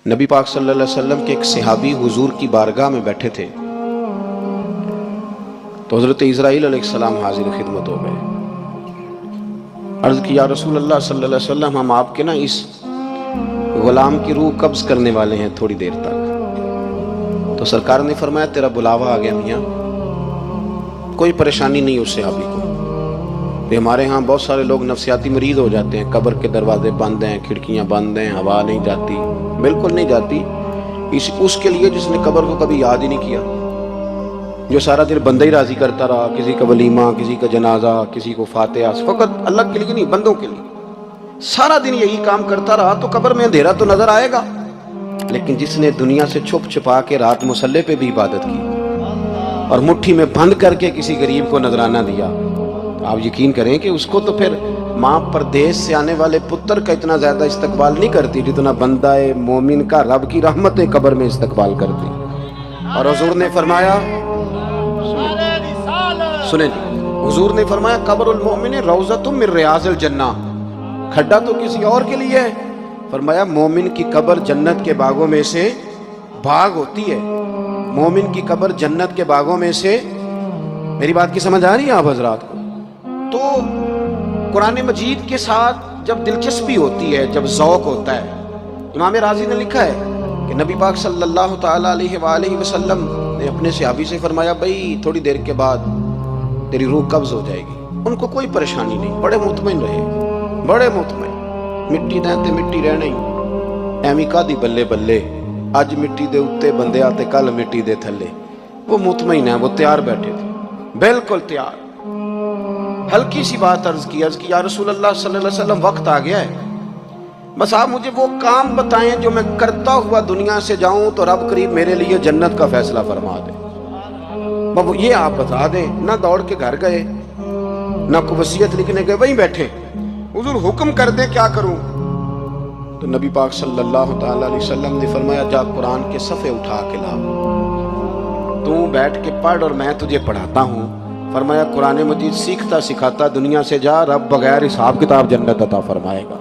نبی پاک صلی اللہ علیہ وسلم کے ایک صحابی حضور کی بارگاہ میں بیٹھے تھے تو حضرت اسرائیل علیہ السلام حاضر خدمت ہو گئے۔ عرض کی یا رسول اللہ صلی اللہ علیہ وسلم، ہم آپ کے نا اس غلام کی روح قبض کرنے والے ہیں تھوڑی دیر تک۔ تو سرکار نے فرمایا تیرا بلاوا آ گیا میاں، کوئی پریشانی نہیں اس صحابی کو۔ کہ ہمارے ہاں بہت سارے لوگ نفسیاتی مریض ہو جاتے ہیں، قبر کے دروازے بند ہیں، کھڑکیاں بند ہیں، ہوا نہیں جاتی، بالکل نہیں جاتی۔ اس کے لیے جس نے قبر کو کبھی یاد ہی نہیں کیا، جو سارا دن بندہ ہی راضی کرتا رہا، کسی کا ولیمہ، کسی کا جنازہ، کسی کو فاتحہ، فقط اللہ کے لیے نہیں، بندوں کے لیے سارا دن یہی کام کرتا رہا تو قبر میں اندھیرا تو نظر آئے گا۔ لیکن جس نے دنیا سے چھپ چھپا کے رات مصلی پہ بھی عبادت کی اور مٹھی میں بند کر کے کسی غریب کو نذرانہ دیا، آپ یقین کریں کہ اس کو تو پھر ماں پردیس سے آنے والے پتر کا اتنا زیادہ استقبال نہیں کرتی جتنا بندہ مومن کا رب کی رحمتیں قبر میں استقبال کرتی۔ اور حضور نے فرمایا، سنیں جی، حضور نے فرمایا قبر المومن روضۃ من ریاض الجنہ، کھڈا تو کسی اور کے لیے ہے، فرمایا مومن کی قبر جنت کے باغوں میں سے باغ ہوتی ہے، مومن کی قبر جنت کے باغوں میں سے۔ میری بات کی سمجھ آ رہی ہے آپ حضرات کو؟ تو قرآن مجید کے ساتھ جب دلچسپی ہوتی ہے، جب ذوق ہوتا ہے، امام رازی نے لکھا ہے کہ نبی پاک صلی اللہ تعالیٰ علیہ وآلہ وسلم نے اپنے صحابی سے فرمایا بھائی تھوڑی دیر کے بعد تیری روح قبض ہو جائے گی۔ ان کو کوئی پریشانی نہیں، بڑے مطمئن رہے، بڑے مطمئن۔ مٹی دیں تے مٹی رہنا ہی، ایویں کادی بلے بلے، اج مٹی دے اتے بندے آتے کل مٹی دے تھلے۔ وہ مطمئن ہیں، وہ تیار بیٹھے تھے، بالکل تیار۔ ہلکی سی بات عرض کی یا رسول اللہ صلی اللہ علیہ وسلم وقت آ گیا ہے، بس آپ مجھے وہ کام بتائیں جو میں کرتا ہوا دنیا سے جاؤں تو رب کریم میرے لیے جنت کا فیصلہ فرما دے، یہ آپ بتا دیں۔ نہ دوڑ کے گھر گئے، نہ کوئی وصیت لکھنے گئے، وہیں بیٹھے، حضور حکم کر دیں کیا کروں؟ تو نبی پاک صلی اللہ تعالیٰ علیہ وسلم نے فرمایا جا قرآن کے صفحے اٹھا کے لا، تو بیٹھ کے پڑھ اور میں تجھے پڑھاتا ہوں۔ فرمایا قرآن مجید سیکھتا سکھاتا دنیا سے جا، رب بغیر حساب کتاب جنت عطا فرمائے گا۔